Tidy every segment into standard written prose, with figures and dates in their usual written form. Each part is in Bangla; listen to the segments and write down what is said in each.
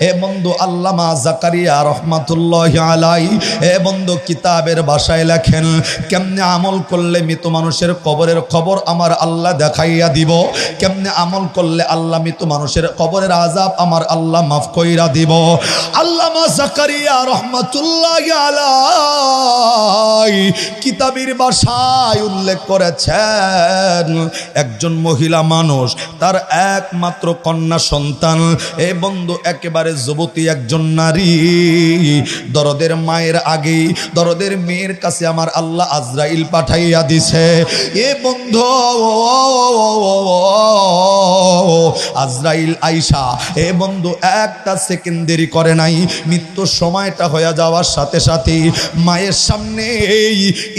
এ বন্ধু আল্লামা জাকারিয়া রহমাতুল্লাহি আলাইহি এ বন্ধু কিতাবের ভাষায় লেখেন, কেমনে আমল করলে মৃত মানুষের কবরের খবর আমার আল্লাহ দেখাইয়া দিব, কেমনে আমল করলে আল্লাহ মৃত মানুষের কবরের আযাব আমার আল্লাহ মাফ কইরা দিব। আল্লামা জাকারিয়া রহমাতুল্লাহি আলাইহি কিতাবের ভাষায় উল্লেখ করেছেন, একজন মহিলা মানুষ তার একমাত্র কন্যা সন্তান, এ বন্ধু একেবারে যুবতী একজন নারী, দরদের মায়ের আগে দরদের মেয়ের কাছে আমার আল্লাহ আজরাইল পাঠাইয়া দিছে। এ বন্ধু আজরাইল আইসা এ বন্ধু একটা সেকেন্ড দেরি করে নাই, মৃত্যুর সময়টা হয়ে যাওয়ার সাথে সাথে মায়ের সামনে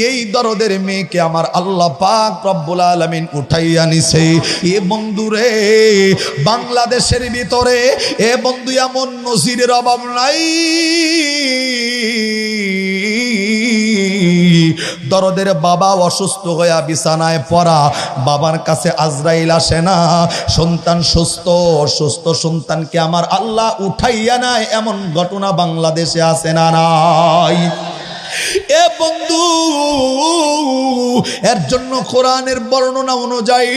এই দরদের মেয়েকে আমার আল্লাহ পাক রব্বুল আলামিন উঠাইয়া নিছে। এ বন্ধু রে, বাংলাদেশের ভিতরে এ বন্ধু এমন নজিরের অভাব নাই, দরদের বাবা অসুস্থ হইয়া বিছানায় পড়া, বাবার কাছে আজরাইল আসে না, সন্তান সুস্থ, সুস্থ সন্তানকে আমার আল্লাহ উঠাইয়া নেয়, এমন ঘটনা বাংলাদেশে আছে না নাই? এ বন্ধু, এর জন্য কোরআনের বর্ণনা অনুযায়ী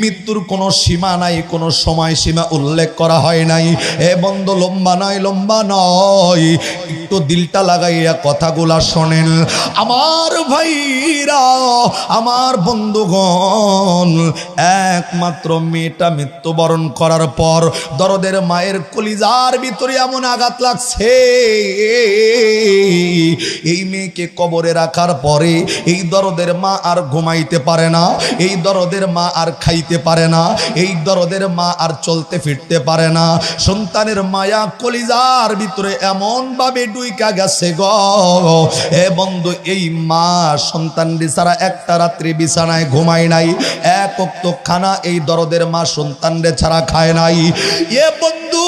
মৃত্যুর কোনো সীমা নাই, কোনো সময় সীমা উল্লেখ করা হয় নাই। এ বন্ধু লম্বা নয়, একটু দিলটা লাগাইয়া কথাগুলা শোনেন আমার ভাইরা, আমার বন্ধুগণ। একমাত্র মেয়েটা মৃত্যুবরণ করার পর দরদের মায়ের কলিজার ভিতরে এমন আঘাত লাগছে, এই মেয়েকে কবরে রাখার পরে এই দরদের মা আর ঘুমাইতে পারে না, এই দরদের মা আর খাইতে পারে না, এই দরদের মা আর চলতে ফিরতে পারে না। সন্তানের মায়া কলিজার ভিতরে এমন ভাবে ডুইকা গেছে গো। এ বন্ধু, এই মা সন্তানটি ছাড়া একটা রাত্রি বিছানায় ঘুমায় নাই, এক ওয়াক্ত খানা এই দরদের মা সন্তানরে ছাড়া খায় নাই। এ বন্ধু,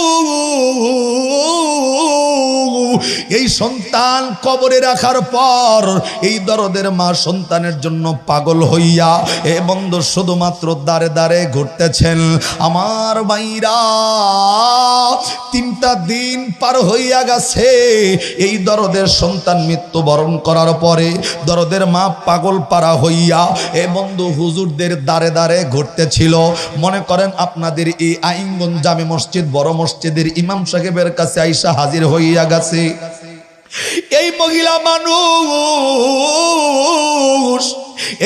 এই সন্তান কবরে রাখার পর এই দরদের মা সন্তানের জন্য পাগল হইয়া এ বন্ধু শুধুমাত্র দাঁড়ে দাঁড়ে ঘুরতেছেন। আমার ভাইরা, 3টা দিন পার হইয়া গেছে এই দরদের সন্তান মৃত্যুবরণ করার পরে দরদের মা পাগল পারা হইয়া এ বন্ধু হুজুরদের দাঁড়ে দাঁড়ে ঘুরতেছিল। মনে করেন আপনাদের এই আইনগঞ্জ জামে মসজিদ বড় মসজিদের ইমাম সাহেবের কাছে আইসা হাজির হইয়া গেছে এই মহিলা মানুষ,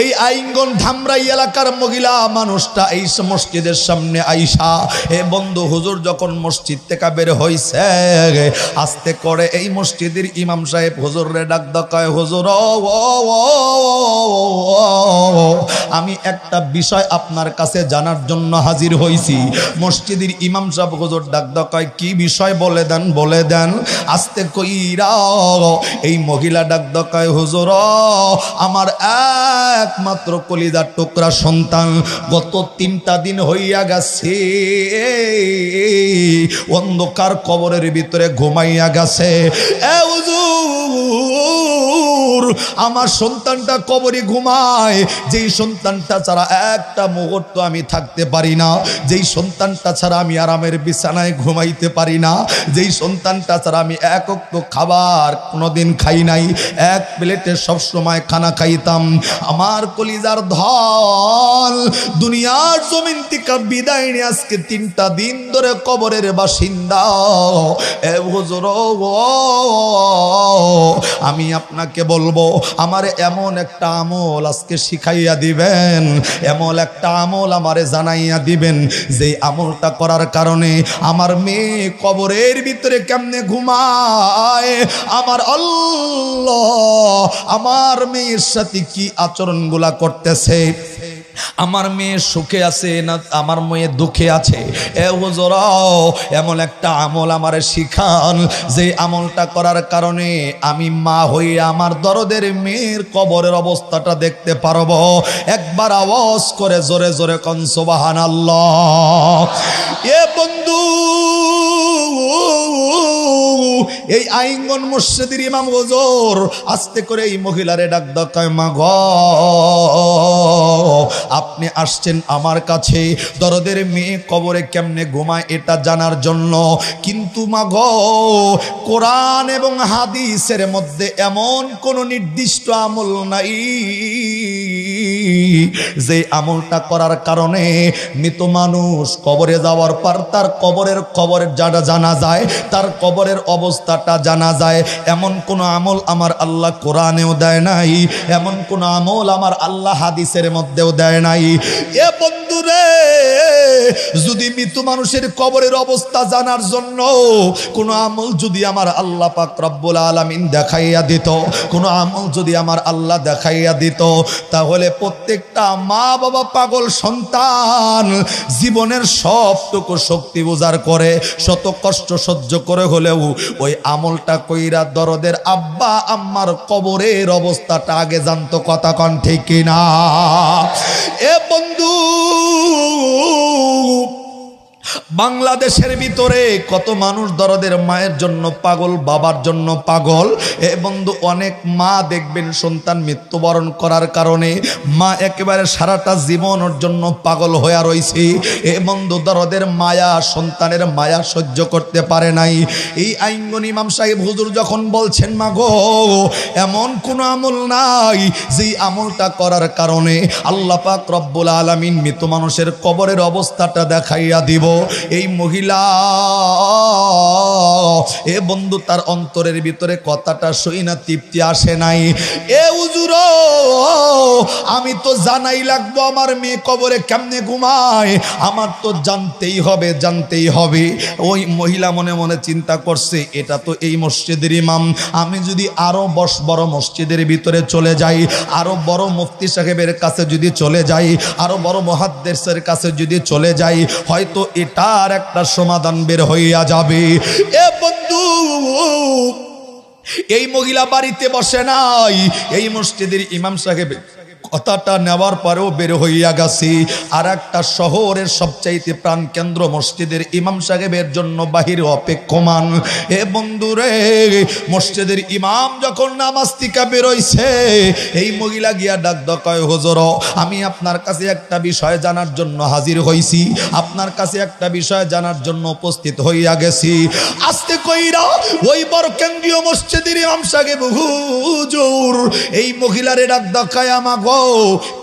এই আইনগঞ্জ ধামরাই এলাকার মহিলা মানুষটা এই মসজিদের সামনে আইসা এ বন্ধু হুজুর যখন মসজিদ থেকে বের হইছে, আস্তে করে এই মসজিদের ইমাম সাহেব হুজুররে ডাক কয়, হুজুর আমি একটা বিষয় আপনার কাছে জানার জন্য হাজির হইছি। মসজিদের ইমাম সাহেব হুজুর ডাক কয়, কি বিষয় বলে দেন, বলে দেন। আস্তে কইরা এই মহিলা ডাক কয়, হুজুর আমার একমাত্র কলিজার টুকরা সন্তান গত 3টা দিন হইয়া গেছে অন্ধকার কবরের ভিতরে ঘুমাইয়া গেছে। এ হুজুর, আমার সন্তানটা কবরে ঘুমায়, যেই সন্তানটা ছাড়া একটা মুহূর্ত আমি থাকতে পারি না, যেই সন্তানটা ছাড়া আমি আরামের বিছানায় ঘুমাইতে পারি না, যেই সন্তানটা ছাড়া আমি এক ওয়াক্ত খাবার কোনোদিন খাই নাই, এক প্লেটে সবসময় খানা খাইতাম। আমার কলিজার ধল দুনিয়ার জমিন থেকে বিদায় নিয়ে আজকে 3টা দিন ধরে কবরের বাসিন্দা। এ হুজুর, আমি আপনাকে বলবো, আমার এমন একটা আমল আজকে শিখাইয়া দিবেন, এমন একটা আমল আমারে জানাইয়া দিবেন, যে আমলটা করার কারণে আমার মেয়ে কবরের ভিতরে কেমনে ঘুমায়, আমার আল্লাহ আমার মেয়ের সাথে কি আচরণগুলা করতেছে, আমার মেয়ে সুখে আছে না আমার মেয়ে দুঃখে আছে। এ হুজুর, এমন একটা আমল আমারে শিখান, যে আমলটা করার কারণে আমি মা হয়ে আমার দরদের মেয়ের কবরের অবস্থাটা দেখতে পারবো। একবার আওয়াজ করে জোরে জোরে কোন সুবহানাল্লাহ। এ বন্ধু, এই আইনগঞ্জ মসজিদের ইমাম হুজুর আস্তে করে এই মহিলারে ডাক কয়, মা গো আপনি আসছেন আমার কাছে দরদের মেয়ে কবরে কেমনে ঘুমায় এটা জানার জন্য, কিন্তু মাগো কোরআন এবং হাদিসের মধ্যে এমন কোন নির্দিষ্ট আমল নাই যে আমলটা করার কারণে মৃত মানুষ কবরে যাওয়ার পর তার কবরের যারা জানা যায়, তার কবরের অবস্থাটা জানা যায়। এমন কোন আমল আমার আল্লাহ কোরআনেও দেয় নাই, এমন কোন আমল আমার আল্লাহ হাদিসের মধ্যেও দেয় নাই। এ বন্ধুরে, যদি মৃত মানুষের কবরের অবস্থা জানার জন্য কোন আমল যদি আমার আল্লাহ পাক রব্বুল আলামিন দেখাইয়া দিত, কোন আমল যদি আমার আল্লাহ দেখাইয়া দিত, তাহলে প্রত্যেকটা মা বাবা পাগল সন্তান জীবনের সবটুকু শক্তি উজাড় করে শত কষ্ট সহ্য করে হলেও ওই আমলটা কইরা দরদের আব্বা আম্মার কবরের অবস্থাটা আগে জানতো। কথা কন ঠিক কিনা? এ বন্ধু, বাংলাদেশের ভিতরে কত মানুষ দরদের মায়ের জন্য পাগল, বাবার জন্য পাগল। এ বন্ধু, অনেক মা দেখবেন সন্তান মৃত্যুবরণ করার কারণে মা একেবারে সারাটা জীবন ওর জন্য পাগল হয়ে রয়েছে। এ বন্ধু, দরদের মায়া, সন্তানের মায়া সহ্য করতে পারে নাই। এই আইনগণ ইমাম সাহেব হুজুর যখন বলছেন মা গো, এমন কোন আমল নাই যেই আমলটা করার কারণে আল্লাহ পাক রব্বুল আলামিন মৃত মানুষের কবরের অবস্থাটা দেখাইয়া দিব। এই মহিলা, এ বন্ধু, তার অন্তরের ভিতরে কথাটা শুই না তৃপ্তি আসে নাই। এ হুজুর, আমি তো জানাই লাগবো আমার মেয়ে কবরে কেমনে ঘুমায়, আমার তো জানতেই হবে, জানতেই হবে। ওই মহিলা মনে মনে চিন্তা করছে, এটা তো এই মসজিদের ইমাম, আমি যদি আরো বড় মসজিদের ভিতরে চলে যাই, আরো বড় মুফতি সাহেবের কাছে যদি চলে যাই, আরো বড় মুহাদ্দিসের কাছে যদি চলে যাই, হয়তো এটার একটা সমাধান বের হইয়া যাবে। এ বন্ধু, এই মহিলা বাড়িতে বসে নাই, এই মসজিদের ইমাম সাহেব কথাটা নেওয়ার পরেও বের হইয়া গেছি আর একটা শহরের সবচাইতে প্রাণ কেন্দ্র মসজিদের ইমাম সাহেবের জন্য বাহিরে অপেক্ষমান। এ বন্ধুরে, মসজিদের ইমাম যখন নামাজ থেকে বেরোইছে, এই মহিলা গিয়া ডাক কয়, হুজুর, আমি আপনার কাছে একটা বিষয় জানার জন্য হাজির হইছি, আপনার কাছে একটা বিষয় জানার জন্য উপস্থিত হইয়া গেছি। আস্তে কইরা ওই বড় কেন্দ্রীয় মসজিদের ইমাম সাহেব হুজুর এই মহিলারে ডাক কয়, আমাগো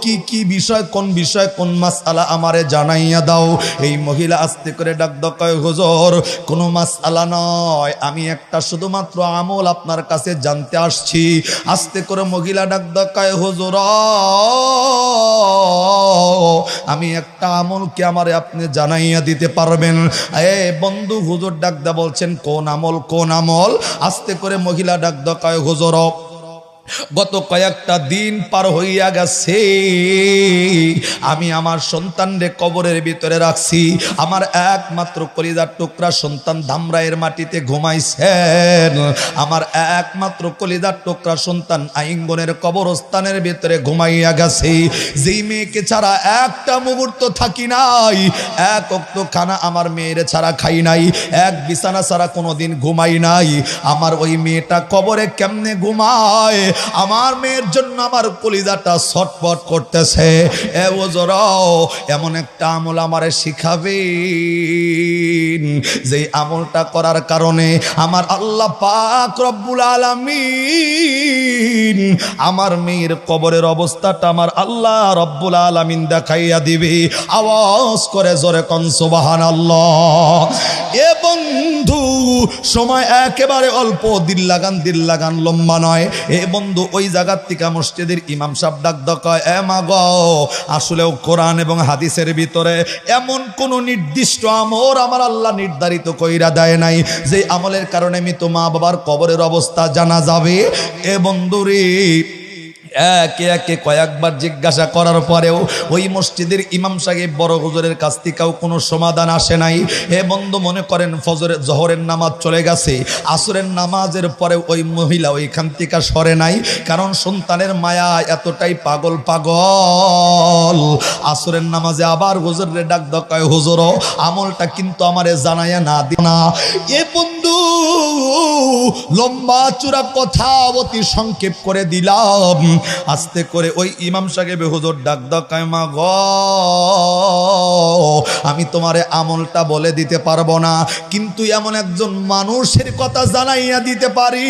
কি কি বিষয়, কোন বিষয়, কোন মাসআলা আমারে জানাইয়া দাও। এই মহিলা আস্তে করে ডাক কয়, হুজুর, কোনো মাসআলা নয়, আমি একটা শুধুমাত্র আমল আপনার কাছে জানতে আসছি। আস্তে করে মহিলা ডাক কয়, হুজুর, আমি একটা আমল কি আমারে আপনি জানাইয়া দিতে পারবেন? এ বন্ধু, হুজুর ডাক বলছেন, কোন আমল, কোন আমল? আস্তে করে মহিলা ডাক কয়, হুজুর, গত কয়েকটা দিন পার হইয়া গেছে, আমি আমার সন্তানরে কবরের ভিতরে রাখছি। আমার একমাত্র কলিজার টুকরা সন্তান ধামরাইয়ের মাটিতে ঘুমাইছেন, আমার একমাত্র কলিজার টুকরা সন্তান আইঙ্গনের কবরস্থানের ভিতরে ঘুমাইয়া গেছে। যেই মেয়েকে ছাড়া একটা মুহূর্ত থাকি নাই, এক ওয়াক্ত খানা আমার মেয়ের ছাড়া খাই নাই, এক বিছানা ছাড়া কোনোদিন ঘুমাই নাই, আমার ওই মেয়েটা কবরে কেমনে ঘুমায়, আমার মেয়ের জন্য আমার কলিজাটা ছটফট করতেছে। এ ওজরাও, এমন একটা আমল আমারে শিখাবেন যে আমলটা করার কারণে আমার আল্লাহ পাক রব্বুল আলামিন আমার মেয়ের কবরের অবস্থাটা আমার আল্লাহ রব্বুল আলামিন দেখাইয়া দিবে। আওয়াজ করে জোরে কোন সুবহানাল্লাহ। এ বন্ধু, সময় একেবারে অল্প, দিল লাগান লম্বা নয়। এ বন্ধু, ওই জায়গার থেকে মসজিদের ইমাম সাহেব ডাক কয়, এ মা গো, আসলেও কোরআন এবং হাদিসের ভিতরে এমন কোন নির্দিষ্ট আমল আমার আল্লাহ নির্ধারিত কইরা দেয় নাই যে আমলের কারণে মৃত মা বাবার কবরের অবস্থা জানা যাবে। এ বন্ধুরে, একে একে কয়েকবার জিজ্ঞাসা করার পরেও ওই মসজিদের ইমাম সাহেব বড় হুজুরের কাছ থেকেও কোনো সমাধান আসে নাই। এ বন্ধু, মনে করেন জোহরের নামাজ চলে গেছে, আসরের নামাজের পরে ওই মহিলা ওইখান থেকে সরে নাই, কারণ সন্তানের মায়া এতটাই পাগল। আসরের নামাজে আবার হুজুরের ডাক কয়, হুজুর, আমলটা কিন্তু আমারে জানাইয়া না দি না। এ বন্ধু, বন্ধু লম্বা চূড়া কথা অতি সংক্ষেপ করে দিলাম। আস্তে করে ওই ইমাম সাহেব হুজুর ডাক দাও, মা গো আমি তোমারে আমলটা বলে দিতে পারবো না, কিন্তু এমন একজন মানুষের কথা জানাইয়া দিতে পারি।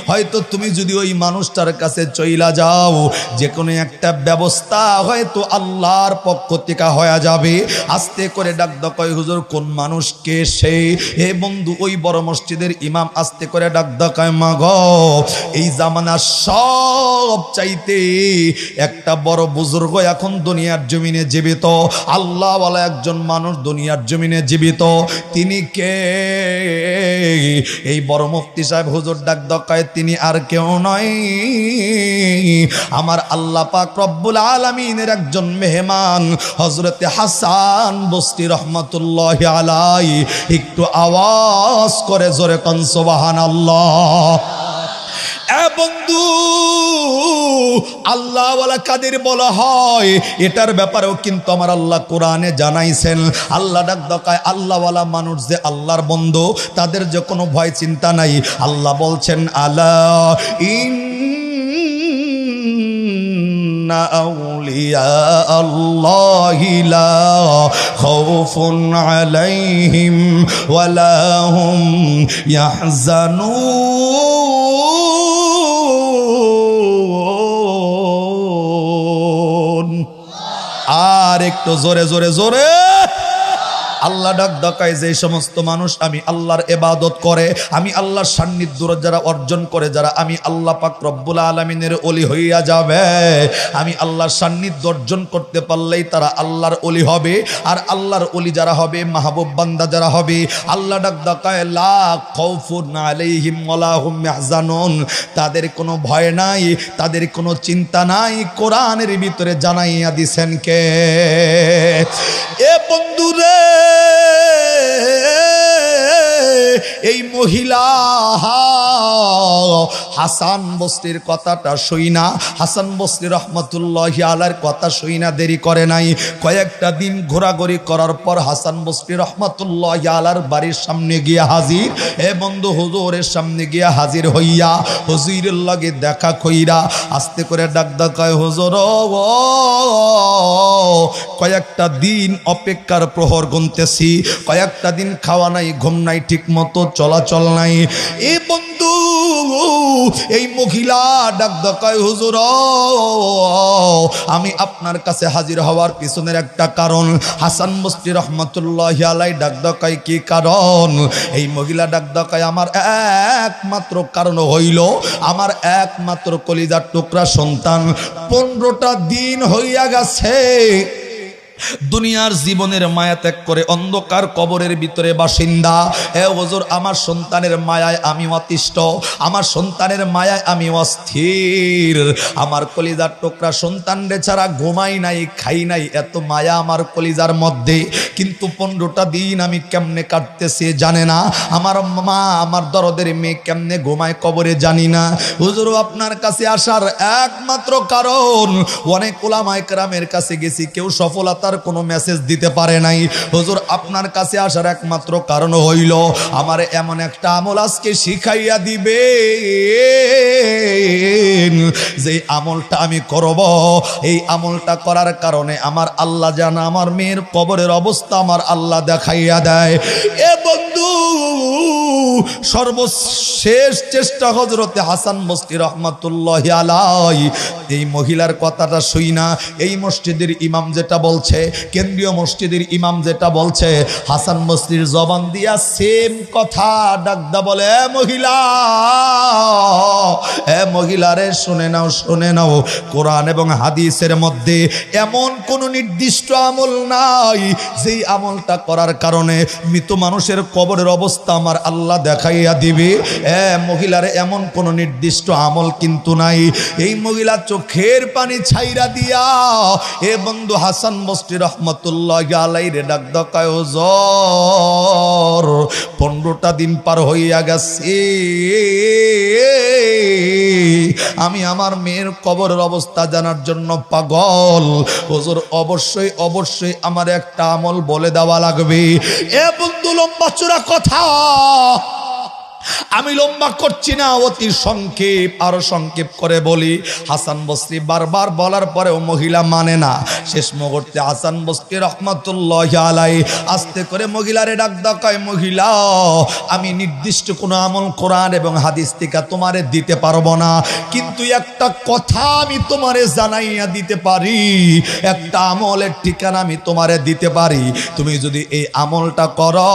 হয়তো তুমি যদি ওই মানুষটার কাছে চইলা যাও, যে কোনো একটা ব্যবস্থা হয়তো আল্লাহর পক্ষ থেকে হয়ে যাবে। আস্তে করে ডাক দাও, কয় হুজুর কোন মানুষকে সে? হে বন্ধু ওই বড় মসজিদের ইমাম আস্তে করে ডাক দাও, কয় মা গো এই জামানার সব চাইতে একটা বড় বুজুর্গ এখন দুনিয়ার জমিনে জীবিত, আল্লাহওয়ালা একজন মানুষ দুনিয়ার জমিনে জীবিত, তিনি কে? এই বড় মুফতি সাহেব হুজুর ডাক দাও, কয় তিনি আর কেউ নয়, আমার আল্লাহ পাক রব্বুল আলামিনের একজন মেহমান হযরতে হাসান বসরি রহমাতুল্লাহি আলাইহি। একটু আওয়াজ করে জোরে কোন সুবহানাল্লাহ। এ বন্ধু আল্লাহওয়ালা কাদের বলা হয় এটার ব্যাপারেও কিন্তু আমার আল্লাহ কোরআনে জানাইছেন। আল্লাহ ডাক দেখায় আল্লাহওয়ালা মানুষ যে আল্লাহর বন্ধু তাদের যে কোনো ভয় চিন্তা নাই। আল্লাহ বলছেন আলা ইন্না আউলিয়া আল্লাহি লা খাউফুন আলাইহিম ওয়ালা হুম ইয়াহজানুন। আর একটু জোরে জোরে জোরে আল্লাহ ডাক দেখায় যে সমস্ত মানুষ আমি আল্লাহর ইবাদত করে, আমি আল্লাহর সান্নিধ্য যারা অর্জন করে, যারা আমি আল্লাহ পাক রব্বুল আলামিনের ওলি হইয়া যাবে, আমি আল্লাহর সান্নিধ্য অর্জন করতে পারলেই তারা আল্লাহর ওলি হবে। আর আল্লাহর ওলি যারা হবে, মাহবুব বান্দা যারা হবে, আল্লাহ ডাক দেখায় লা খাউফুন আলাইহিম ওয়ালা হুম ইয়াহজানুন, তাদের কোনো ভয় নাই, তাদের কোনো চিন্তা নাই। কোরআনের ভিতরে জানাইয়া দিছেন কে? এ বন্ধুরে এই মহিলা হাসান বসরির কথাটা শুইনা, হাসান বসরি রহমতুল্লাহি আলাইহির কথা শুইনা দেরি করে নাই। কয়েকটা দিন ঘোরাঘুরি করার পর হাসান বসরি রহমতুল্লাহি আলাইহির বাড়ির সামনে গিয়া হাজির। এ বন্ধু হুজুরের সামনে গিয়া হাজির হইয়া হুজুরের লগে দেখা কইরা আস্তে করে ডাক দেখায়, হুজুর কয়েকটা দিন অপেক্ষার প্রহর গুনতেছি, কয়েকটা দিন খাওয়া নাই, ঘুম নাই, ঠিক মতো চলাচল নাই। এ বন্ধু এই মহিলা ডাক দেখায়, হুজুর আমি আপনার কাছে হাজির হওয়ার পিছনের একটা কারণ। হাসান বসরি রহমতুল্লাহি আলাইহি ডাক দেখায়, কি কারণ? এই মহিলা ডাক দেখায়, আমার একমাত্র কারণ হইল আমার একমাত্র কলিজার টুকরা সন্তান 15টা দিন হইয়া গেছে দুনিয়ার জীবনের মায়া ত্যাগ করে অন্ধকার কবরের ভিতরে বাসিন্দা। এ হুজুর আমার সন্তানের মায়ায় আমি অতিষ্ঠ, আমার সন্তানের মায়ায় আমি অস্থির, আমার কলিজার টুকরা সন্তান রে ছাড়া ঘুমাই নাই, খাই নাই, এত মায়া আমার কলিজার মধ্যে। কিন্তু 15টা দিন আমি কেমনে কাটতেছি জানে না, আমার মা আমার দরদের মেয়ে কেমনে ঘুমায় কবরে জানি না। হুজুর আপনার কাছে আসার একমাত্র কারণ, অনেক উলামায়ে কেরামের কাছে গেছি, কেউ সফলতা কোনো মেসেজ দিতে পারে নাই। হুজুর আপনার কাছে আসার একমাত্র কারণ হইল আমার এমন একটা আমল আজকে শিখাইয়া দিবে, যে আমলটা আমি করব, এই আমলটা করার কারণে আমার আল্লাহ জানা আমার মেয়ের কবরের অবস্থা আমার আল্লাহ দেখাইয়া দেয়। এ বন্ধু সর্বশেষ চেষ্টা হযরতে হাসান বসরি রহমাতুল্লাহি আলাইহি এই মহিলার কথাটা শুইনা এই মসজিদের ইমাম যেটা বলছে, কেন্দ্রীয় মসজিদের ইমাম যেটা বলছে, হাসান বসরির জবান দিয়া সেম কথা ডাকদা বলে, এ মহিলা, এ মহিলারে শুনে নাও, শুনে নাও, কোরআন এবং হাদিসের মধ্যে এমন কোন নির্দিষ্ট আমল নাই যেই আমলটা করার কারণে মৃত মানুষের কবরের অবস্থা আমার আল্লাহ দেখাইয়া দিবে। এ মহিলারে এমন কোন নির্দিষ্ট আমল কিন্তু নাই। এই মহিলা চোখের পানি ছাইরা দিয়া এ বন্ধু হাসান বসরি রহমতুল্লাহি আলাইহি রে ডাক দেখায়, হুজুর 15টা দিন পার হইয়া গেছে, আমি আমার মেয়ের কবরের অবস্থা জানার জন্য পাগল। হুজুর অবশ্যই অবশ্যই আমার একটা আমল বলে দেওয়া লাগবে। এ বন্ধু লম্বা চূড়া কথা আমি লম্বা করছি না, অতি সংক্ষেপ, আরো সংক্ষেপ করে বলি। হাসান বসরি বারবার বলার পরেও মহিলা মানে না। শেষ মুহূর্তে হাসান বসরি রহমাতুল্লাহি আলাইহি আস্তে করে মহিলারে ডাক দেয়, মহিলা আমি নির্দিষ্ট কোনো আমল কোরআন এবং হাদিস থেকে তোমারে দিতে পারবো না, কিন্তু একটা কথা আমি তোমারে জানাইয়া দিতে পারি, একটা আমলের ঠিকানা আমি তোমারে দিতে পারি। তুমি যদি এই আমলটা করো,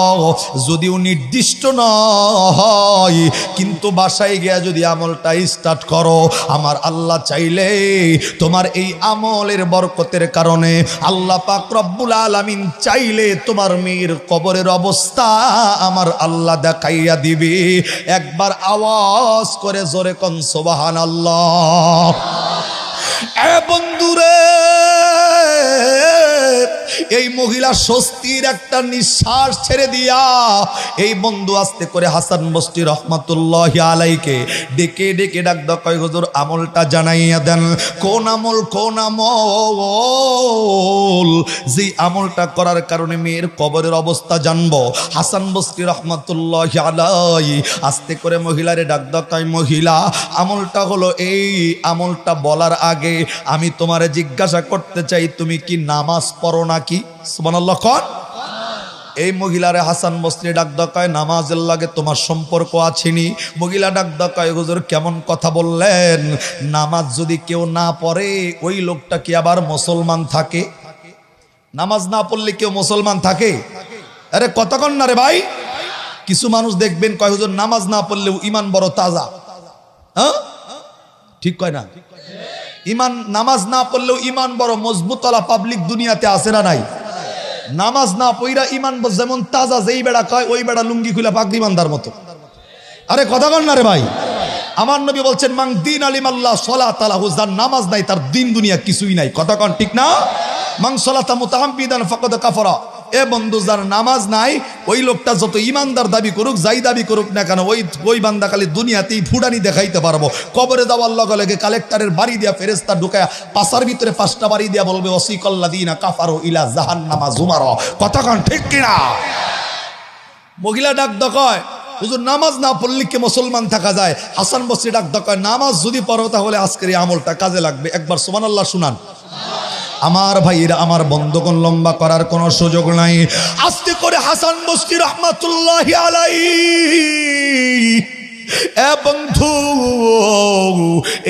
যদিও নির্দিষ্ট নয়, কিন্তু বাসায় গিয়া যদি আমলটা স্টার্ট করো, আমার আল্লাহ চাইলে তোমার এই আমলের বরকতের কারণে আল্লাহ পাক রব্বুল আলামিন চাইলে তোমার মেয়ের কবরের অবস্থা আমার আল্লাহ দেখাইয়া দিবে। একবার আওয়াজ করে জোরে কোন সুবহানাল্লাহ। এ বন্ধুরে, এই মহিলা স্বস্তির একটা নিঃশ্বাস ছেড়ে দিয়া এই বন্ধু আস্তে করে হাসান বসরি রহমাতুল্লাহি আলাইহিকে ডেকে ডেকে ডাক দাও, কয় হুজুর আমলটা জানাইয়া দেন। কোন আমল? কোন আমল? যে আমলটা করার কারণে মেয়ের কবরের অবস্থা জানবো। হাসান বসরি রহমাতুল্লাহি আলাইহি আস্তে করে মহিলারে ডাক দাও, কয় মহিলা আমলটা হলো এই। আমলটা বলার আগে আমি তোমারে জিজ্ঞাসা করতে চাই, তুমি কি নামাজ পড়ো নাকি? সুবহানাল্লাহ কোন। এই মহিলারে হাসান বসরি ডাক দেয়, নামাজের লাগে তোমার সম্পর্ক আছেনি? মহিলা ডাক দেয়, হুজুর কেমন কথা বললেন? নামাজ যদি কেউ না পড়ে ওই লোকটা কি আবার মুসলমান থাকে? নামাজ না পড়লে কেউ মুসলমান থাকে? আরে কতক্ষণ না রে ভাই। কিছু মানুষ দেখবেন কয় হুজুর নামাজ না পড়লেও ইমান বড় তাজা। হ্যাঁ ঠিক কয় না? ইমান নামাজ না পড়লেও ইমান বড় মজবুত ওয়ালা পাবলিক দুনিয়াতে আছে না নাই? নামাজ না পইরা ইমান যেমন তাজা, যেই বেড়া কয় ওই বেড়া লুঙ্গি খুলে পাগড়ি বান্ধার মতো। আরে কথা কন না রে ভাই। আমার নবী বলছেন মান দিন আলিমাল্লাহ সালাত আলাহু, যার নামাজ নাই তার দিন দুনিয়া কিছুই নাই। কথা কন ঠিক না? মান সালাতা মুতাআম্মিদান ফাকাদ কাফারা। এ বন্ধু, যার নামাজ নাই ওই লোকটা যত ইমানদার দাবি করুক, যাই দাবি করুক না কেন, ওই বান্দা খালি দুনিয়াতেই ফুটানি দেখাইতে পারবো। কবরে যাওয়ার লগে লগে কালেক্টরের বাড়ি দিয়া ফেরেস্তা ঢুকায়া পাশার ভিতরে 5টা বাড়ি দিয়া বলবে ওয়াসিকাল্লাযিনা কাফারু ইলা জাহান্নামা যুমারা। কথা কন ঠিক কিনা? মহিলা ডাক দকয়, হুজুর নামাজ না পড়লে কি মুসলমান থাকা যায়? হাসান বসরি ডাক দকয়, নামাজ যদি পড়ো তাহলে আজকের এই আমলটা কাজে লাগবে। একবার সুবহানাল্লাহ শুনান। আমার ভাইরা, আমার বন্ধুগণ, লম্বা করার কোনো সুযোগ নাই। আস্তে করে হাসান বসরি রহমাতুল্লাহি আলাইহি এ বন্ধু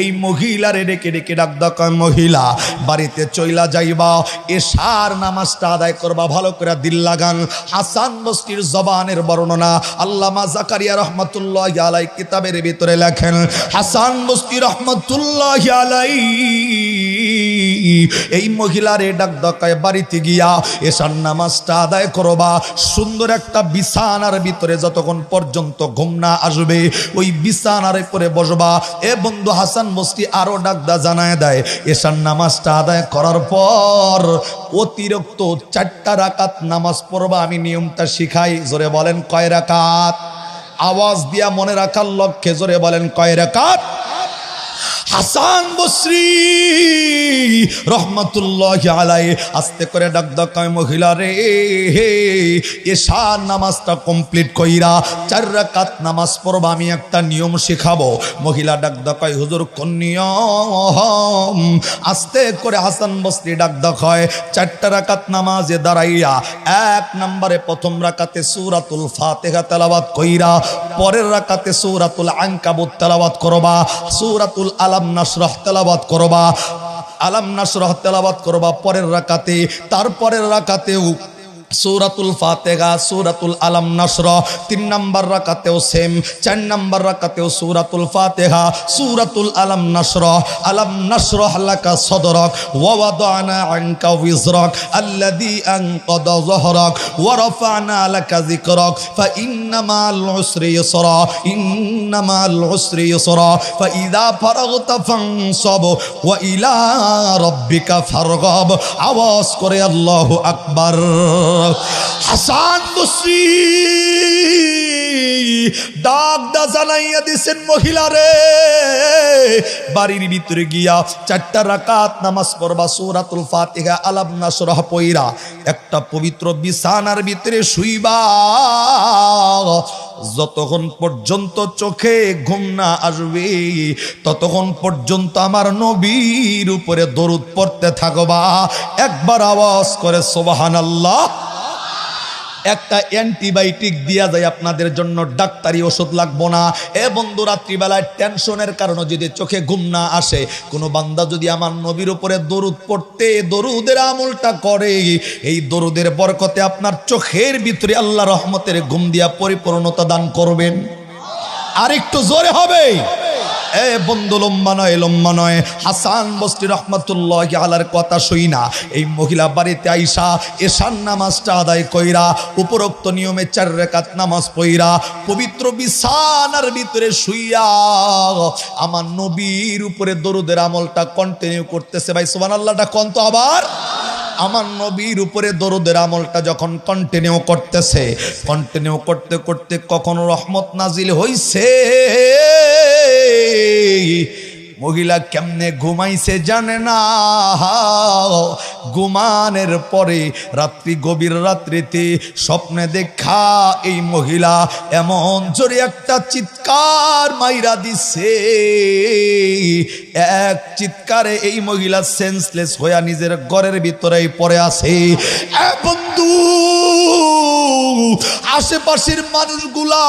এই মহিলারে ডেকে ডেকে ডাক দাও, মহিলা বাড়িতে চইলা যাইবা, এশার নামাজটা আদায় করবা। ভালো করে দিল লাগান। হাসান বসরির জবানের বর্ণনা আল্লামা জাকারিয়া রহমাতুল্লাহি আলাইহি কিতাবের ভিতরে লেখেন, হাসান বসরি রহমাতুল্লাহি আলাইহি এই মহিলারে ডাক দাও, বাড়িতে গিয়া এশার নামাজটা আদায় করবা। সুন্দর একটা বিছানার ভিতরে যতক্ষণ পর্যন্ত ঘুম না আসবে ওই বিছানার করে বসবা। এ বন্ধু, হাসান বসরি আরো ডাকদা জানায় দেয়, এশার নামাজটা আদায় করার পর অতিরিক্ত 4টা রাকাত নামাজ পড়বা। আমি নিয়মটা শিখাই। জোরে বলেন কয় রাকাত? আওয়াজ দিয়া মনে রাখার লক্ষ্যে জোরে বলেন কয় রাকাত? হাসান বসরি রহমাতুল্লাহি আলাইহি আস্তে করে ডাক দাও, মহিলা রে এশার নামাজটা কমপ্লিট কইরা 4 রাকাত নামাজ পড়বা। আমি একটা নিয়ম শেখাবো। মহিলা ডাক দাও, হুজুর কোন নিয়ম? আস্তে করে হাসান বসরি ডাক দাও, 4টা রাকাত নামাজে দাঁড়াইয়া 1 নম্বরে প্রথম রাকাতে সূরাতুল ফাতিহা তেলাওয়াত কইরা, পরের রাকাতে সূরাতুল আনকাবুত তেলাওয়াত করবা, সূরাতুল আলাম নাশরাহ তেলাওয়াত করবা, আলাম নাশরাহ তেলাওয়াত করবা পরের রাকাতে। তারপরের রাকাতেও সূরাতুল ফাতিহা, সূরাতুল আলাম নাশরাহ। 3 নম্বর রাকাতেও সেম, 4 নম্বর রাকাতেও সূরাতুল ফাতিহা, সূরাতুল আলাম নাশরাহ, আলাম নাশরাহ লাকা সাদরাক ওয়া ওয়াদানা আনকা ওয়িজরাক আল্লাযী আনকাদা যহরাক ওয়া রাফা'না লাকা যিকরাক ফা ইন্নামাল উসরি ইউসরা ইন্নামাল উসরি ইউসরা ফা ইযা ফারাগতা ফানসাব ওয়া ইলা রাব্বিকা ফারগাব। আওয়াজ করে আল্লাহু আকবার। হাসান বসরি ডাক দা জানাইয়া দিছেন মহিলা রে, বাড়ির ভিতরে গিয়া 4টা রাকাত নামাজ পড়বা, সূরাতুল ফাতিহা আলাম নাশরাহ পইরা একটা পবিত্র বিছানার ভিতরে শুইবা। যতক্ষণ পর্যন্ত চোখে ঘুম না আসবে ততক্ষণ পর্যন্ত আমার নবীর উপরে দরুদ পড়তে থাকবা। একবার আওয়াজ করে সুবহানাল্লাহ। একটা অ্যান্টিবায়োটিক দিয়া যায় আপনাদের জন্য, ডাক্তারি ওষুধ লাগবো না। এ বন্ধু, রাত্রিবেলায় টেনশনের কারণে যদি চোখে ঘুম না আসে, কোনো বান্দা যদি আমার নবীর উপরে দরুদ পড়তে দরুদের আমলটা করে, এই দরুদের বরকতে আপনার চোখের ভিতরে আল্লাহ রহমতের ঘুম দিয়া পরিপূর্ণতা দান করবেন। আর একটু জোরে হবে। এ বন্ধু, লম্বা নয়। হাসান বসরি রহমতুল্লাহ আলার কথা শুই না এই মহিলা বাড়িতে আইসা এশার নামাজটা আদায় কইরা উপরোক্ত নিয়মে 4 রাকাত নামাজ পইরা পবিত্র বিছানার ভিতরে শুইয়া আমার নবীর উপরে দরুদের আমলটা কন্টিনিউ করতেছে। ভাই সুবহানাল্লাহটা কোন তো আবার। আমার নবীর উপরে দরুদের আমলটা যখন কন্টিনিউ করতে করতে কখনো রহমত নাজিল হইছে, মহিলা কেমনে ঘুমাইছে জানে না। ঘুমানের পরে গভীর রাত্রিতে স্বপ্নে দেখা এই মহিলা এমন জোরে একটা চিৎকার মাইরা দিছে, এক চিৎকারে এই মহিলা সেন্সলেস হইয়া নিজের ঘরের ভিতরেই পড়ে আছে। বন্ধু, আশেপাশের মানুষগুলা,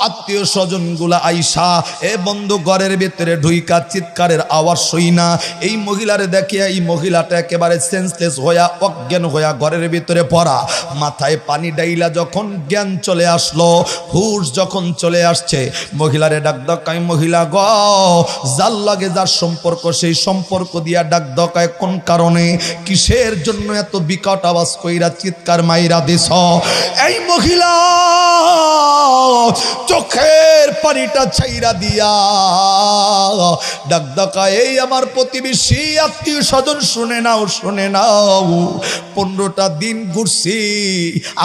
আত্মীয় স্বজন গুলা আইসা এ বন্ধু ঘরের ভিতরে ঢুইকা চিৎকারের আওয়াজ শুই না এই মহিলারে দেখিয়া এই মহিলাটা একেবারে সেন্সলেস হইয়া অজ্ঞান হইয়া ঘরের ভিতরে পড়া। মাথায় পানি ডাইলা যখন জ্ঞান চলে আসলো, হুশ যখন চলে আসছে, মহিলারে ডাক দকায়, মহিলা গ যার লাগে যার সম্পর্ক, সেই সম্পর্ক দিয়া ডাক দকায় কোন কারণে, কিসের জন্য এত বিকট আওয়াজ কইরা চিৎকার মাইরা দিছ? এই মহিলা চোখের পানিটা ছাইরা দিয়া ডাক দকায়, এই আমার প্রতিবেশী আত্মীয় স্বজন শুনে নাও 15টা দিন ঘুরছি,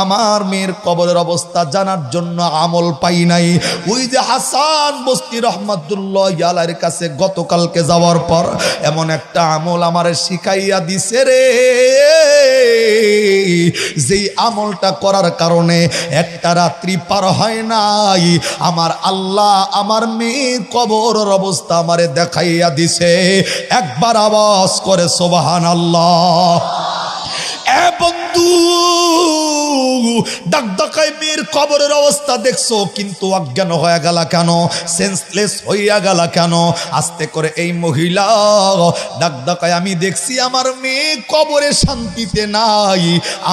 আমার মেয়ের কবরের অবস্থা জানার জন্য আমল পাই নাই। ওই যে হাসান বসরি রহমাতুল্লাহ আলাইহির কাছে গতকালকে যাওয়ার পর এমন একটা আমল আমারে শিখাইয়া দিছে রে, যেই আমলটা করার কারণে একটা রাত্রি পার হয় নাই, আমার আল্লাহ আমার মেয়ের কবরের অবস্থা আমারে দেখাইয়া দিছে। একবার আওয়াজ করে সুবহানাল্লাহ। এ বন্ধু, ডাক ডাকায় মেয়ের কবরের অবস্থা দেখছো, কিন্তু অজ্ঞান হয়ে গেল কেন? সেন্সলেস হইয়া গেল কেন? আস্তে করে এই মহিলা ডাক ডাকায়, আমি দেখছি আমার মেয়ে কবরে শান্তিতে নাই,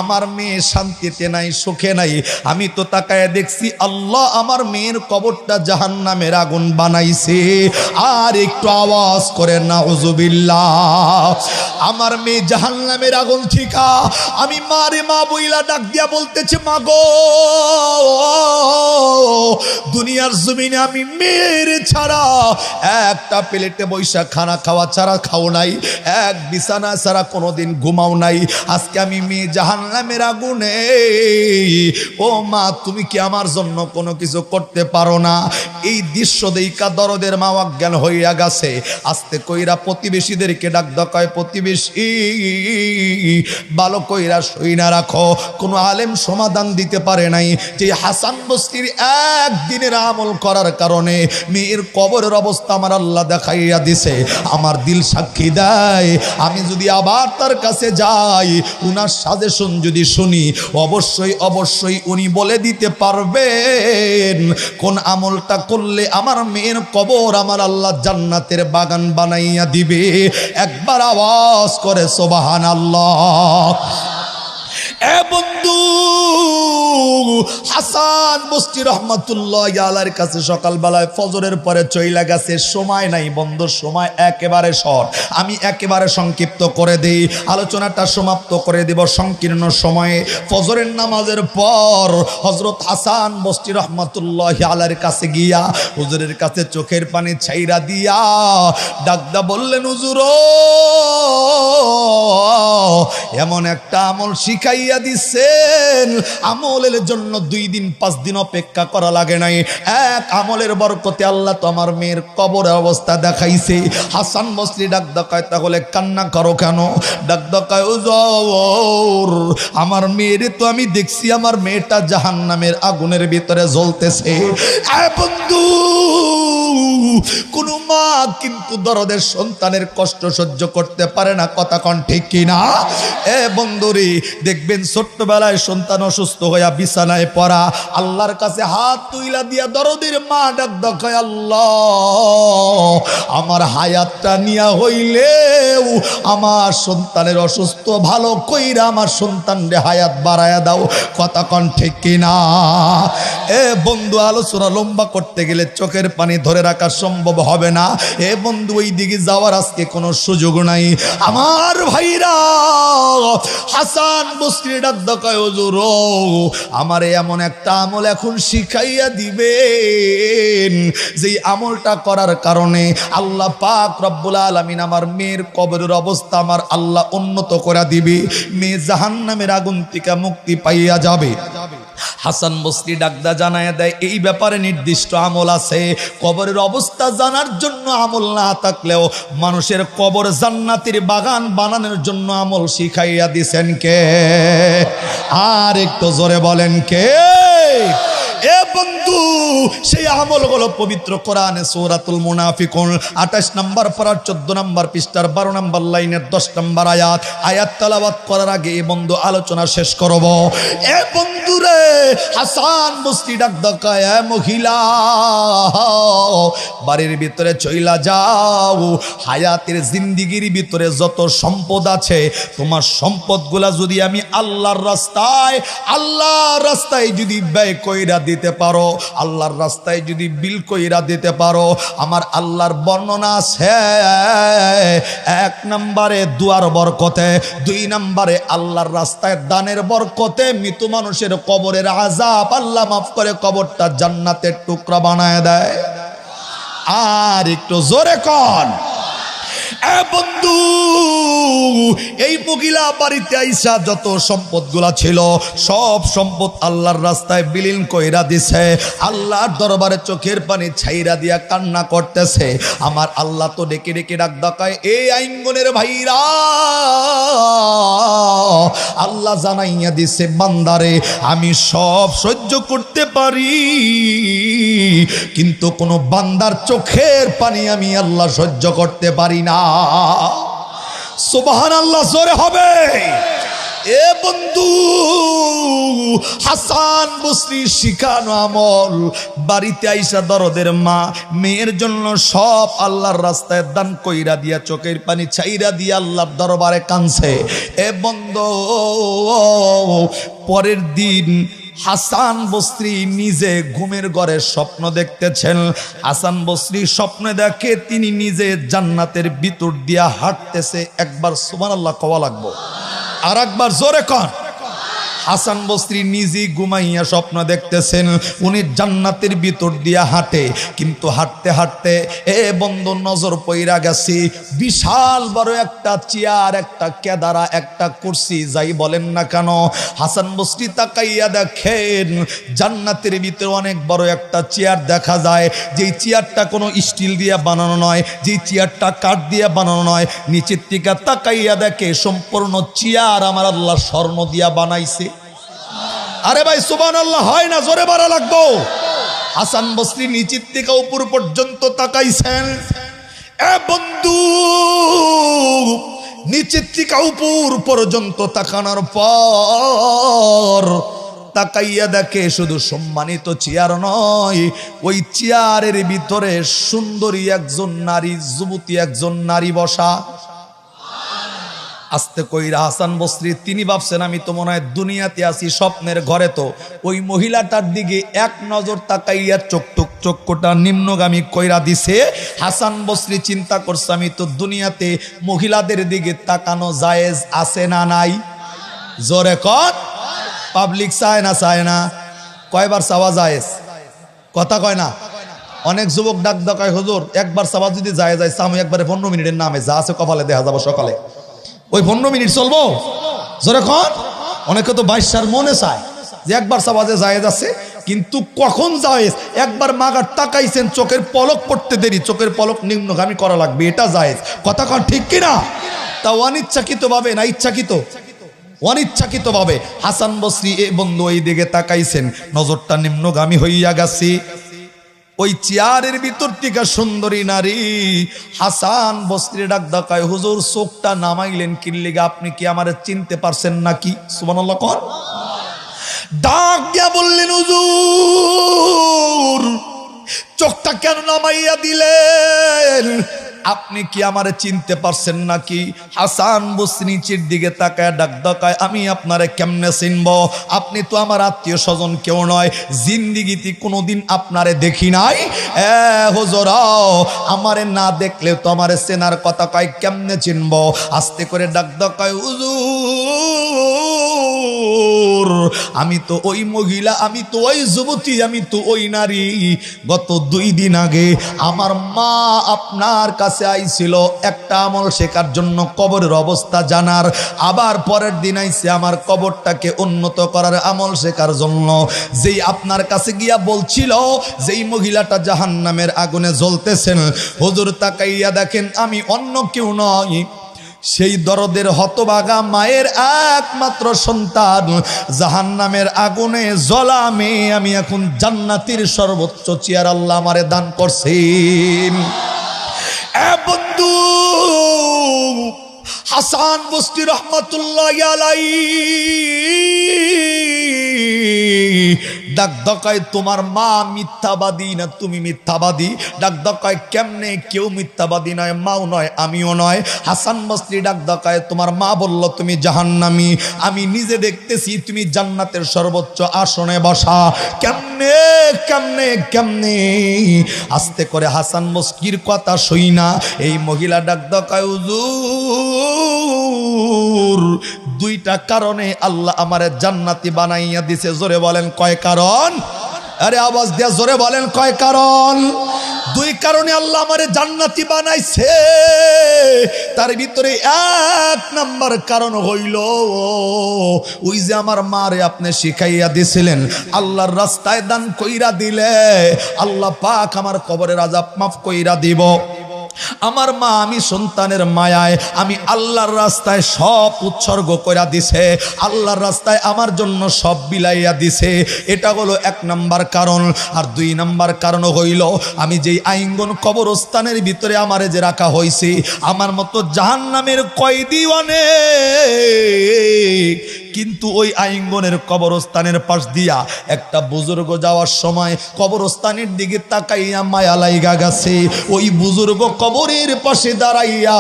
আমার মেয়ে শান্তিতে নাই, সুখে নাই। আমি তো তাকায় দেখছি আল্লাহ আমার মেয়ের কবরটা জাহান্নামের আগুন বানাইছে। আর একটু আওয়াজ করে নাউজুবিল্লাহ। আমার মেয়ে জাহান্নামের আগুন ঠিকা। আমি মারে মা বইলা ডাক দিয়া বলতেছে, মা গো, দুনিয়ার জমিনে আমি মেয়ের ছাড়া একটা প্লেটে বৈশা খানা খাওয়া ছাড়া খাও নাই, এক বিছানা ছাড়া কোনোদিন ঘুমাও নাই। আজকে আমি মেয়ে জাহান্নামের আগুনে, ও মা তুমি কি আমার জন্য কোনো কিছু করতে পারো না? এই দৃশ্য দেইকা দরদের মা অজ্ঞান হইয়া গেছে। আস্তে কইরা প্রতিবেশীদেরকে ডাক দকায়, প্রতিবেশী ভালো কইরা সই না রাখো। কোনো আলেম সমাধান দিতে পারে নাই যে হাসান বসরির একদিনের আমল করার কারণে মেয়ের কবরের অবস্থা আমার আল্লাহ দেখাইয়া দিছে। আমার দিল সাক্ষী দেয়, আমি যদি আবার তার কাছে যাই, উনার সাজেশন যদি শুনি, অবশ্যই উনি বলে দিতে পারবেন কোন আমলটা করলে আমার মেয়ের কবর আমার আল্লাহ জান্নাতের বাগান বানাইয়া দিবে। একবার আওয়াজ করে সুবহানাল্লাহ। এ বন্ধু, হাসান বসরি রহমাতুল্লাহ আলাইহির কাছে সকালবেলায় ফজরের পরে চইলা গেছে। সময় নাই বন্ধু, সময় একেবারে শর্ট। আমি একেবারে সংক্ষিপ্ত করে দেই, আলোচনাটা সমাপ্ত করে দেব সংকীর্ণ সময়ে। ফজরের নামাজের পর হযরত হাসান বসরি রহমাতুল্লাহ আলাইহির কাছে গিয়া হুজুরের কাছে চোখের পানি ছাইরা দিয়া ডাকদা বললেন, হুজুর এমন একটা আমল শিখাইয়া শিখাইয়া দিচ্ছেন। আমলের জন্য 2 দিন 5 দিন অপেক্ষা করা লাগে নাই। এক আমলের বরকতে আল্লাহ তো আমার মেয়ের কবরের অবস্থা দেখাইছে। হাসান বসরি ডাক দেখায়, তাহলে কান্না করো কেন? ডাক দেখায়, হুজুর আমার মেয়েরে তো আমি দেখছি আমার মেয়েটা জাহান্নামের আগুনের ভিতরে জ্বলতেছে। বন্ধু, কোন মা কিন্তু দরদের সন্তানের কষ্ট সহ্য করতে পারে না, কথা কোন ঠিক কিনা? বন্ধুরে দেখবেন ছোট্টবেলায় সন্তান অসুস্থ হইয়া বিছানায় পড়া, আল্লাহর কাছে হাত তুইলা দিয়া দরদের মা ডাক দেখায়, আল্লাহ আমার হায়াতটা নিয়া হইলেও আমার সন্তানের অসুস্থ ভালো কইরা আমার সন্তানরে হায়াত বাড়ায়া দাও, কথা কোন ঠিক কিনা? বন্ধু, আলোচনা লম্বা করতে গেলে চোখের পানি ধরে রাখা সম্ভব হবে না। বন্ধু, ওই দিকে যাওয়ার আজকে কোনো সুযোগ নাই। আমার ভাইরা, হাসান বসরি ডাক দেখায়, হুজুর আমারে এমন একটা আমল এখন শিখাইয়া দিবেন যেই আমলটা করার কারণে আল্লাহ পাক রব্বুল আলামিন আমার মেয়ের কবরের অবস্থা আমার আল্লাহ উন্নত করে দিবে, মেয়ে জাহান্নামের আগুন থেকে মুক্তি পাইয়া যাবে। হাসান বসরি ডাকদা জানায় দেয়, এই ব্যাপারে নির্দিষ্ট আমল আছে। কবরের অবস্থা জানার জন্য আমল না থাকলেও মানুষের কবর জান্নাতের বাগান বানানোর জন্য আমল শিখাইয়া দিছেন কে? আর একটু জোরে বলেন কে? বন্ধু, সেই আমলগুলো পবিত্র কোরআনে সূরাতুল মুনাফিকুন 28 নম্বর পারার 14 নম্বর পৃষ্ঠার 12 নম্বর লাইনের 10 নম্বর আয়াত তেলাওয়াত করার আগে বন্ধু আলোচনা শেষ করব। বন্ধু রে, হাসান বসরি ডাক দেখায়, মহিলা বাড়ির ভিতরে চইলা যাও, হায়াতের জিন্দিগির ভিতরে যত সম্পদ আছে তোমার সম্পদগুলা যদি আমি আল্লাহর রাস্তায় যদি ব্যয় কইরা দিতে পারো, আল্লাহর রাস্তায় যদি বিল কইরা দিতে পারো, আমার আল্লাহর বর্ণনা আছে 1 নম্বরে দুয়ার বরকতে, 2 নম্বরে আল্লাহর রাস্তায় দানের বরকতে মৃত মানুষের কবরের আযাব আল্লাহ মাফ করে কবরটা জান্নাতের টুকরা বানায় দেয়। আর একটু জোরে কন। বন্ধু, এই মহিলা বাড়িতে আইসা যত সম্পদগুলা ছিল সব সম্পদ আল্লাহর রাস্তায় বিলীন কইরা দিছে। আল্লাহর দরবারে চোখের পানি ছাইরা দিয়া কান্না করতেছে। আমার আল্লাহ তো ডেকে ডেকে ডাক দেখায়, এই আইঙ্গনের ভাইরা, আল্লাহ জানাইয়া দিছে বান্দারে আমি সব সহ্য করতে পারি, কিন্তু কোন বান্দার চোখের পানি আমি আল্লাহ সহ্য করতে পারি না। সুবহানাল্লাহ জোরে হবে। বন্ধু, হাসান বসরি শিখানো আমল বাড়িতে আইসা দরদের মা মেয়ের জন্য সব আল্লাহর রাস্তায় দান কইরা দিয়া চোখের পানি ছাইরা দিয়া আল্লাহর দরবারে কাঁদছে। বন্ধু, পরের দিন হাসান বসরি নিজে ঘুমের ঘরে স্বপ্ন দেখতেছেন। হাসান বসরি স্বপ্নে দেখে তিনি নিজে জান্নাতের ভিতর দিয়া হাঁটতেছে। একবার সুবহানাল্লাহ কওয়া লাগবো, আর একবার জোরে কর। হাসান বসরি নিজেই ঘুমাইয়া স্বপ্ন দেখতেছেন উনি জান্নাতের ভিতর দিয়া হাঁটে, কিন্তু হাঁটতে হাঁটতে বন্ধু নজর পইরা গেছি বিশাল বড় একটা চেয়ার, একটা কেদারা, একটা কুরসি যাই বলেন না কেন। হাসান বসরি তাকাইয়া দেখেন জান্নাতের ভিতরে অনেক বড় একটা চেয়ার দেখা যায়, যেই চেয়ারটা কোনো স্টিল দিয়ে বানানো নয়, যেই চেয়ারটা কাঠ দিয়ে বানানো নয়, নিচের থেকে তাকাইয়া দেখে সম্পূর্ণ চেয়ার আমার আল্লাহ স্বর্ণ দিয়া বানাইছে। আরে ভাই সুবহানাল্লাহ হয় না, জোরে বলা লাগবো। হাসান বসরি নিচের থেকে উপর পর্যন্ত তাকাইছেন। বন্ধু, নিচের থেকে উপর পর্যন্ত তাকানোর পর তাকাইয়া দেখে শুধু সম্মানিত চেয়ার নয়, ওই চেয়ারের ভিতরে সুন্দরী একজন নারী, যুবতী একজন নারী বসা। আস্তে কইরা হাসান বসরি তিনি ভাবছেন আমি তো মনে হয় দুনিয়াতে আছি স্বপ্নের ঘরে। তো ওই মহিলাটার দিকে এক নজর তাকাইয়া চক্ষুটা নিম্নগামী কইরা দিছে। হাসান বসরি চিন্তা করছে আমি তো দুনিয়াতে মহিলাদের দিকে তাকানো জায়েজ আছে না নাই? জোরে কর। পাবলিক চায় না? কয়বার চাওয়া জায়েজ? কথা কয় না। অনেক যুবক ডাক দেখায় হুজুর একবার চাওয়া যদি যায় সামু একবারে 15 মিনিটের নামে যা আছে কপালে দেখা যাবো সকালে, ওই 15 মিনিট চলবো? জোরে কর। অনেকে তো বাইশার মনে চায় যে একবার সাবাজে জায়েজ আছে, কিন্তু কখন জায়েজ? একবার মাগার তাকাইছেন, চোখের পলক পড়তে দেরি, চোখের পলক নিম্নগামী করা লাগবে, এটা জায়েজ। কথা কন ঠিক কিনা? তা অনিচ্ছাকৃত ভাবে না ইচ্ছাকৃত? অনিচ্ছাকৃত ভাবে হাসান বসরি এ বন্ধু ওই দিকে তাকাইছেন, নজরটা নিম্নগামী হইয়া গেছে। ওই চেয়ারের ভিতর থেকে সুন্দরী নারী হাসান বসরি ডাক ডাকায়, হুজুর চোখটা নামাইলেন কি লিগা? আপনি কি আমারে চিনতে পারছেন নাকি? সুবহানাল্লাহ কর। ডাক দিয়া বললেন, হুজুর চোখটা কেন নামাইয়া দিলেন? আপনি কি আমারে চিনতে পারছেন নাকি? হাসান বসরি নিচের দিকে তাকায় ডাক ডাকায়, আমি আপনারে কেমনে চিনব? আপনি তো আমার আত্মীয় স্বজন কেউ নয়, জিন্দিগিতে কোনোদিন আপনারে দেখি নাই। হুজুর আমারে না দেখলে তো আমারে চেনার কথা কয়, কেমনে চিনব? আস্তে করে ডাক ডাকায়, হুজুর আমি তো ওই মহিলা, আমি তো ওই যুবতী, আমি তো ওই নারী। গত 2 দিন আগে আমার মা আপনার কাছে আইছিল একটা আমল শেখার জন্য, কবরের অবস্থা জানার। আবার পরের দিন আইছে আমার কবরটাকে উন্নত করার আমল শেখার জন্য। যেই আপনার কাছে গিয়া বলছিল যেই মহিলাটা জাহান্নামের আগুনে জ্বলতেছেন, হুজুর তাকাইয়া দেখেন আমি অন্য কেউ নয়, সেই দরদের হতভাগা মায়ের একমাত্র সন্তান। জাহান্নামের আগুনে জ্বলা মেয়ে আমি এখন জান্নাতের সর্বোচ্চ চেয়ার আল্লাহ আমারে দান করছেন। বন্ধু হাসান বসরি রহমাতুল্লাহ আলাইহি ডাক ডাকায়, তোমার মা মিথ্যাবাদী না তুমি মিথ্যাবাদী? ডাক ডাকায়, কেমনে? কেউ মিথ্যাবাদী নয়, মাও নয়, আমিও নয়। হাসান বসরি ডাক ডাকায়, তোমার মা বলল তুমি জাহান্নামী, আমি নিজে দেখতেছি তুমি জান্নাতের সর্বোচ্চ আসনে বসা। কেমনে কেমনে কেমনে? আস্তে করে হাসান বসরির কথা শুই না এই মহিলা ডাক ডাকায়, হুজুর 2টা কারণে আল্লাহ আমারে জান্নাতি বানাইয়া দিছে। জোরে বলেন কয় কারণ? আরে আওয়াজ দিয়া জোরে বলেন কয় কারণ? 2 কারণে আল্লাহ আমারে জান্নাতি বানাইছে। তার ভিতরে 1 নাম্বার কারণ হইল, ওই যে আমার মারে আপনি শিখাইয়া দিছিলেন আল্লাহর রাস্তায় দান কইরা দিলে আল্লাহ পাক আমার কবরের আযাব মাফ কইরা দিব। আমার মা আমি সন্তানের মায়ায় আমি আল্লাহর রাস্তায় সব উৎসর্গ কইরা দিছে, আল্লাহর রাস্তায় আমার জন্য সব বিলাইয়া দিছে। এটা হলো 1 নাম্বার কারণ। আর 2 নাম্বার কারণ হইল, আমি যেই আইঙ্গন কবরস্থানের ভিতরে আমারে যে রাখা হয়েছে, আমার মতো জাহান্নামের কয়েদি অনেক, কিন্তু ওই আইঙ্গনের কবরস্থানের পাশ দিয়া একটা বুজুর্গ যাওয়ার সময় কবরস্থানের দিকে তাকাইয়া মায়া লাইগা গেছে। ওই বুজুর্গ কবরের পাশে দাঁড়াইয়া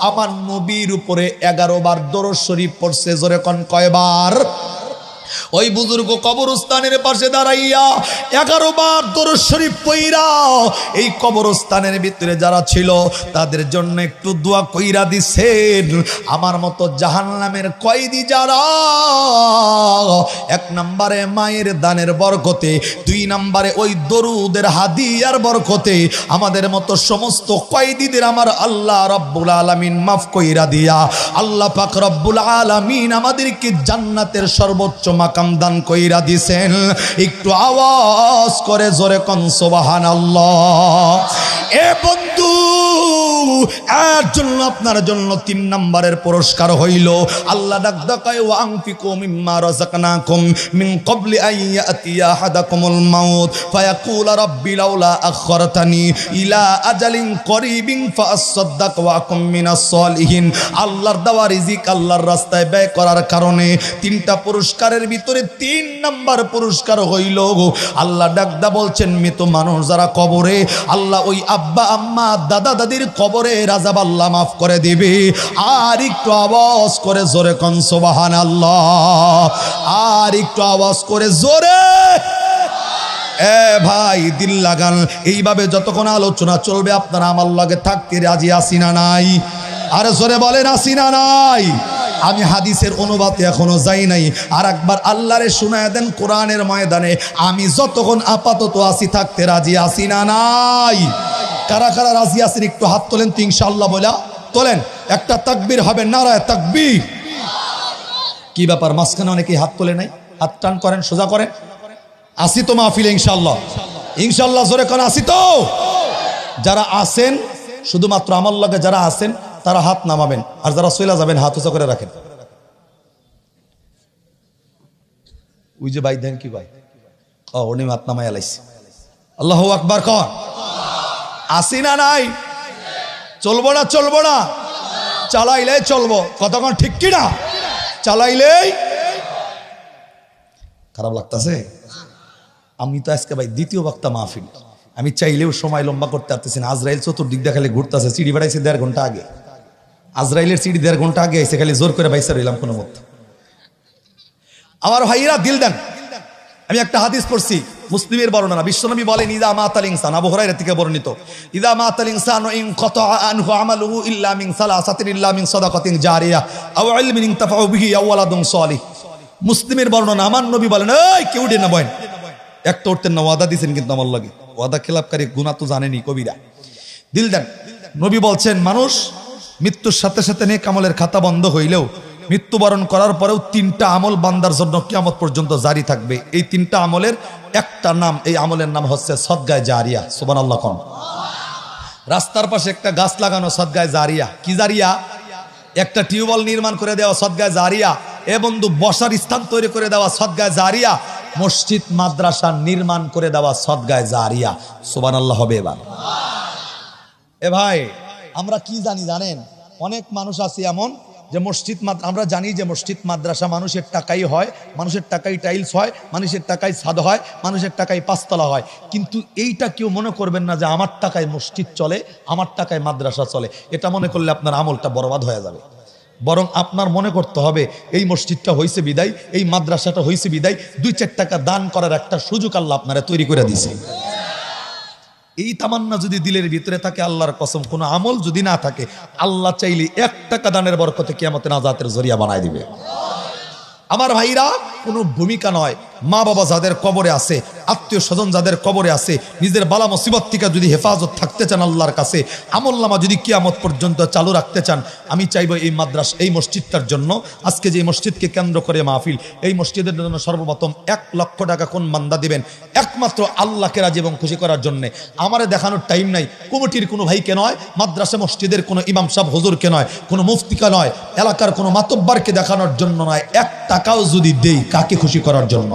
আমার নবীর উপরে 11 বার দরুদ শরীফ পড়ছে। জোরে কোন কয়বার? ওই বুজুর্গ কবরস্থানের পাশে দাঁড়াইয়া 11 বার দরুদ শরীফ পড়া এই কবরস্থানের ভিতরে যারা ছিল তাদের জন্য একটু দোয়া কইরা দিছেন। আমার মতো জাহান্নামের কয়েদি যারা, 1 নম্বরে মায়ের দানের বরকতে, 2 নম্বরে ওই দরুদের হাদিয়ার বরকতে আমাদের মতো সমস্ত কয়েদিদের আমার আল্লাহ রব্বুল আলামিন মাফ কইরা দিয়া আল্লাহ পাক রব্বুল আলামিন আমাদেরকে জান্নাতের সর্বোচ্চ মাকাম দান কইরা দিছেন। একটু আওয়াজ করে জোরে কোন সুবহানাল্লাহ। এ বন্ধু, এর জন্য আপনার জন্য 3 নম্বরের পুরস্কার হইল, আল্লাহ ডাক ডাকায় ওয়া আনফিকু মিম্মা রাযাকনাকুম মিন ক্বাবলি আন ইয়াতিয়া আহাদাকুমুল মাউত ফায়াকুল রাব্বি লাউলা আখখারতানি ইলা আজালিন করিবিন ফাআসাদদাক ওয়া আকুম মিনাস সলিহিন। আল্লাহর দেওয়া রিজিক আল্লাহর রাস্তায় ব্যয় করার কারণে 3টা পুরস্কারের ভিতরে 3 নাম্বার পুরস্কার হইল, আল্লাহ ডাকদা বলছেন মৃত মানুষ যারা কবরে, আল্লাহ ওই আব্বা আম্মা দাদা দাদির কবরের আযাব আল্লাহ মাফ করে দিবে। আর একটু আওয়াজ করে জোরে কোন সুবহানাল্লাহ, আর একটু আওয়াজ করে জোরে। এ ভাই দিল লাগান, এইভাবে যতক্ষণ আলোচনা চলবে আপনারা আমার লগে থাকতে রাজি আছি না নাই? আরে জোরে বলেন আছি না নাই? আমি হাদিসের অনুবাদে এখনো যাই নাই, আর একবার আল্লাহরে শুনায় দেন কোরআনের ময়দানে আমি যতক্ষণ আপাতত আছি থাকতে রাজি আছি না নাই? কারা কারা রাজি আছেন একটু হাত তোলেন তো ইনশাআল্লাহ বলা তোলেন। একটা তাকবীর হবে, নারায়ে তাকবীর। কি ব্যাপার মাঝখানে অনেকেই হাত তোলে নাই? হাত টান করেন, সোজা করেন। আসি তো মাহফিলে ইনশাআল্লাহ, ইনশাআল্লাহ জোরে করে আসি তো। যারা আসেন শুধুমাত্র আমার লগে যারা আসেন তারা হাত নামাবেন, আর যারা চলে যাবেন হাত উঁচা করে রাখেন। ওই যে ভাই দেন কি ভাই, ও উনি হাত নামাই আলাইছে। আল্লাহু আকবার কর। আসি না নাই? চলবো না চলবো না? চালাইলে চলবো, কতক্ষণ ঠিক কি না? চালাইলেই। খারাপ লাগতেছে? আমি তো আজকে ভাই দ্বিতীয় বক্তা মাহফিল, আমি চাইলেও সময় লম্বা করতে পারতেছি না। আজরাইল চতুর্দিক দিয়ে খালি ঘুরতেছে, চিড়ি বাড়াইছে 1.5 ঘন্টা আগে। আজরাইলের চিড়ি 1.5 ঘন্টা আগে আইসে, খালি জোর করে বাইসা রইলাম কোনো মত। আমার ভাইরা দিল দেন, আমি একটা হাদিস পড়ছি, মুসলিমের বর্ণনা। বিশ্বনবী বলেন ইদা মাতাল ইনসান, আবু হুরায়রা থেকে বর্ণিত, ইদা মাতাল ইনসান ইন কাতা আনহু আমালুহু ইল্লা মিন সালাসাতিন ইল্লা মিন সাদাকাতিন জারিয়া আও ইলমিন ইনতাফাউ বিহি আও ওয়ালাদুন সালিহ। মুসলিমের বর্ণনা। আমার নবী বলেন, এই কেউ উঠে না বলেন, একটা উঠতেন না, ওয়াদা দিয়েছেন কিন্তু আমার লাগে, ওয়াদা খেলাপকারী গুনাহ তো জানেনি কবিরা। দিল দেন, নবী বলছেন মানুষ মৃত্যুর সাথে সাথে নেক আমলের খাতা বন্ধ হইলেও মৃত্যুবরণ করার পরেও 3টা আমল বান্দার জন্য কিয়ামত পর্যন্ত জারি থাকবে। এই 3টা আমলের একটা নাম, এই আমলের নাম হচ্ছে সদগায়ে জারিয়া। সুবহানাল্লাহ কোন? রাস্তার পাশে একটা গাছ লাগানো সদগায়ে জারিয়া। কি জারিয়া? একটা টিউবওয়েল নির্মাণ করে দেওয়া সদগায়ে জারিয়া। এ বন্ধু বসার স্থান তৈরি করে দেওয়া সদগায়ে জারিয়া। মসজিদ মাদ্রাসা নির্মাণ করে দেওয়া সদগায়ে জারিয়া। সুবহানাল্লাহ হবে এবার। এ ভাই আমরা কি জানি জানেন? অনেক মানুষ আছে এমন যে মসজিদ, আমরা জানি যে মসজিদ মাদ্রাসা মানুষের টাকাই হয়, মানুষের টাকাই টাইলস হয়, মানুষের টাকাই ছাদ হয়, মানুষের টাকায় 5 তলা হয়। কিন্তু এইটা কেউ মনে করবেন না যে আমার টাকায় মসজিদ চলে, আমার টাকায় মাদ্রাসা চলে। এটা মনে করলে আপনার আমলটা বরবাদ হয়ে যাবে। বরং আপনার মনে করতে হবে এই মসজিদটা হয়েছে বিদায়, এই মাদ্রাসাটা হয়েছে বিদায়, 2-4 টাকা দান করার একটা সুযোগ আল্লাহ আপনারা তৈরি করে দিয়েছে। এই তামান্না যদি দিলের ভিতরে থাকে, আল্লাহর কসম কোনো আমল যদি না থাকে, আল্লাহ চাইলে 1 টাকা দানের বরকতে কিয়ামতে নাজাতের জরিয়া বানায় দিবে। আমার ভাইরা, কোনো ভূমিকা নয়। মা বাবা যাদের কবরে আছে, আত্মীয় স্বজন যাদের কবরে আছে, নিজের বালা মুসিবত থেকে যদি হেফাজত থাকতে চান আল্লাহর কাছে, আমলনামা যদি কিয়ামত পর্যন্ত চালু রাখতে চান, আমি চাইবো এই মাদ্রাসা, এই মসজিদটার জন্য, আজকে যে মসজিদকে কেন্দ্র করে মাহফিল, এই মসজিদের জন্য সর্বপ্রথম 1 লক্ষ টাকা কোন বান্দা দিবেন? একমাত্র আল্লাহকে রাজি এবং খুশি করার জন্য। আমারে দেখানোর টাইম নাই, কমিটির কোনো ভাইকে নয়, মাদ্রাসা মসজিদের কোনো ইমাম সাহেব হুজুরকে নয়, কোনো মুফতিকে নয়, এলাকার কোনো মাতব্বরকে দেখানোর জন্য নয়। 1 টাকাও যদি দেই, কাকে খুশি করার জন্য?